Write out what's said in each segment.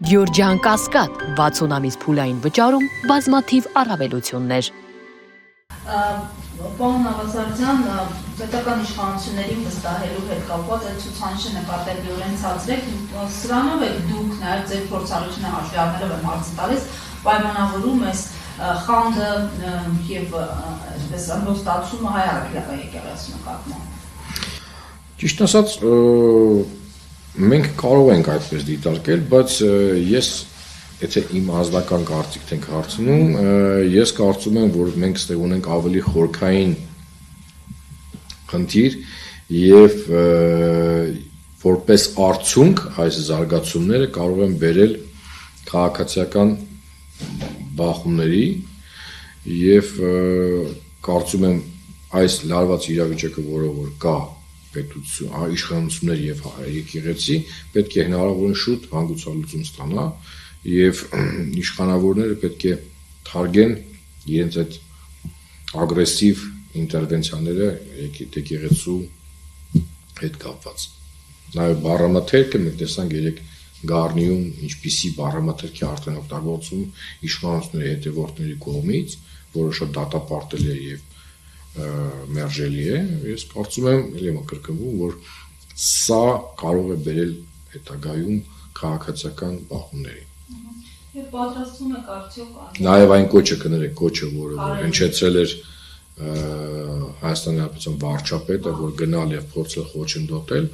Գյորջյան Կասկադ 60 ամիս փուլային վճարում բազմաթիվ առավելություններ։ Պարոն Ավազարյան, պետական իշխանություններին վստահելու հետ կապված այդ ցուցանիշը նկատելիորեն ցածր է, սրանով եք դուք նաև ձեր փորձառությունը հաշվի առնելով եմ հարցը տալիս, պայմանավորում ես խանդը եւ այսպես ամբողջացումը հայ առաքելական եկեղեցու նկատմամբ։ Ճիշտ ասած, մենք կարող ենք այդպես դիտարկել, բայց ես եթե իմ ազնական կարծիքն ենք հարցնում, ես կարծում եմ, որ մենք ստեղ ունենք ավելի խորքային խնդիր եւ որպես արդյունք այս զարգացումները կարող են բերել քաղաքացիական բախումների եւ կարծում եմ այս լարված իրավիճակը, որը որ կա պետություն, իշխանություններ եւ եկեղեցի, պետք է հնարավորին շուտ հանգուցալուծում ստանա եւ իշխանավորները պետք է թարգեն իրենց այդ ագրեսիվ ինտերվենցիաները եկեղեցու հետ կապված։ Նաեւ բառամաթերքը մենք տեսանք երեք Գառնիում ինչպիսի բառամաթերք է արդեն օգտագործում իշխանությունների հետևորդների կողմից, որը շատ դատապարտել է եւ մերժելի է, ես կարծում եմ, ելի եմ կրկնվում, որ սա կարող է բերել հետագայում քաղաքացիական բախումների։ Եվ պատրաստվում եք արդյոք Նաև այն կոչը կներեք, կոչը, որը հնչեցրել էր Հայաստանի Հանրապետության վարչապետը, որ գնալ եւ փորձել խոչընդոտել,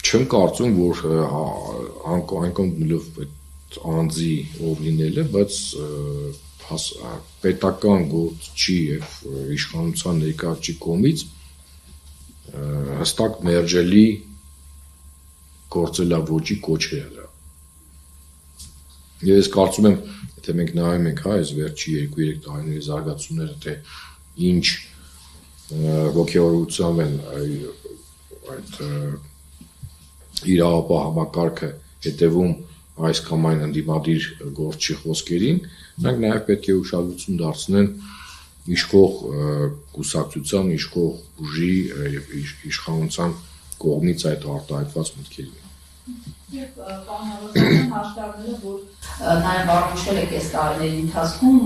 չեմ կարծում, որ անկամ գնալով անձի ով լինել է, բայց պետական գործչի եւ իշխանության ներկայացուցիչ կողմից հստակ մերժելի գործելավոճի կոչեր է։ Ես կարծում եմ, եթե մենք նայում ենք այս վերջի 2-3 տարիների զարգացումները, թե ինչ ոգևորությամբ են այդ իրավապահ համակարգը հետևում այս կամ այն ընդդիմադիր գործչի խոսքերին, նրանք նաև պետք է ուշադրություն դարձնեն իշխող կուսակցության, իշխող ուժի եւ իշխանության կողմից այդ արտահայտված մտքերին։ Եվ պարոն հաշվի առնելով, որ նաև առնչվել եք այս տարիների ընթացքում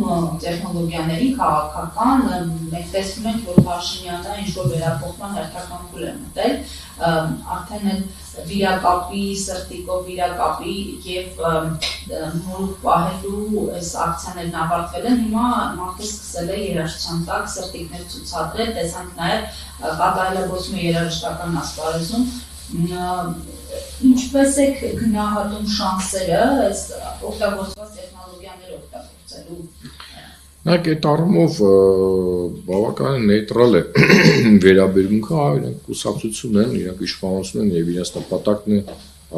տեխնոլոգիաների քաղաքական, մենք տեսնում ենք, որ Փաշինյանը ինչ-որ վերափոխման հերթական փուլ է մտել, արդեն էլ վիրակապի, սրտիկով վիրակապի եւ նոր պահելու այս ակցիաներն ավարտվել են, հիմա մարդը սկսել է երաժշտության տակ սրտիկներ ցուցադրել, տեսանք նաև կատարելագործում է երաժշտական ասպարեզում, ինչպես եք գնահատում շանսերը այս օգտագործված տեխնոլոգիաները օգտագործելու։ Այդ առումով բավականին նեյտրալ է վերաբերմունքը, իրենք կուսակցություն են, իրենք իշխանություն են եւ իրենց նպատակն է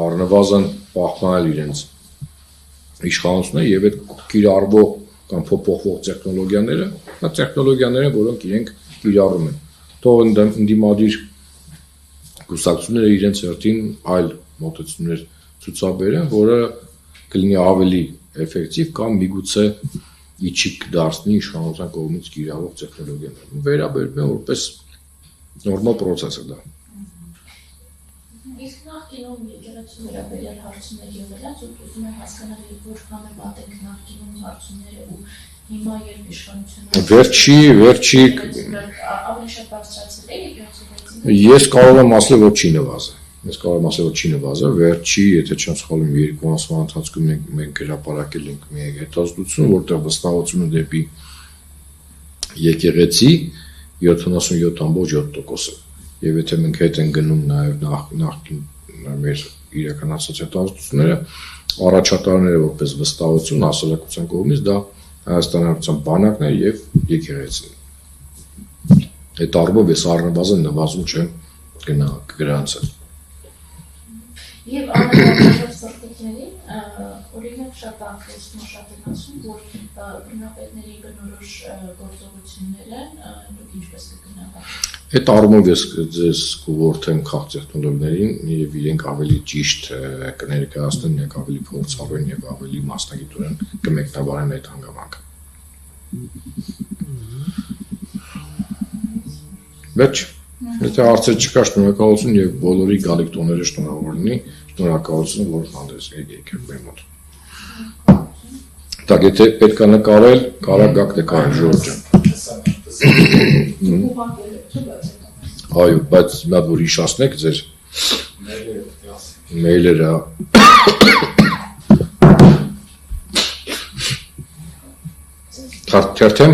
առնվազն պահպանել իրենց իշխանությունը եւ այդ կիրառվող կամ փոփոխվող տեխնոլոգիաները, դա տեխնոլոգիաներ են, որոնք իրենք կիրառում են։ Թող ընդդիմադիր կուսակցությունները իրենց հերթին այլ մոտեցումներ ցուցաբերեն, որը կլինի ավելի էֆեկտիվ կամ միգուցե իջիկ դարձնի իշխանության կողմից կիրառվող տեխնոլոգիաները։ Վերաբերում է որպես նորմալ process է դա։ Իսկ նախկինում եկեղեցու վերաբերյալ հարցումներ եղել են, ուզում եմ հասկանալ, որքան է պատենք նախկինում հարցումները ու հիմա երբ իշխանությունը Վերջի ավելի շատ բարձրացել է եկեղեցու։ Ես կարող եմ ասել, որ չի նվազել, վերջի, եթե չեմ սխալվում, 2 ամսվա ընթացքում մենք հրապարակել ենք մի հետազոտություն, որտեղ վստահությունը դեպի եկեղեցի 77.7% է։ Եվ եթե մենք հետ են գնում նաև նախկին մեր իրականացած հետազոտությունները, առաջատարները որպես վստահություն հասարակության կողմից դա Հայաստանի Հանրապետության բանակն է եւ եկեղեցին։ Այդ առումով ես առնվազն նվազում չեմ գրանցել։ Եվ անհրաժեշտ սրտիկներին, օրինակ շատ ակտիվություն շատ են ասում, որ գնահատների բնորոշ գործողություններ են, դուք ինչպես կգնահատեք։ Այդ առումով ես ձեզ կուղղորդեմ քաղաքտեխնոլոգներին եւ իրենք ավելի ճիշտ կներկայացնեն, իրենք ավելի փորձառու են եւ ավելի մասնագիտորեն կմեկնաբանեն այդ հանգամանքը։ Վերջ։ Եթե հարցեր չկա, շնորհակալություն եւ բոլորի գալիք տոները շնորհավոր լինի, շնորհակալություն, որ հանդես եկեք մեր մոտ։ Так, եթե պետք է նկարել, կարա գաք նկարել, Ժորժ ջան։ Այո, բայց մի հատ որ հիշացնեք ձեր մեյլերը։ Թերթեմ։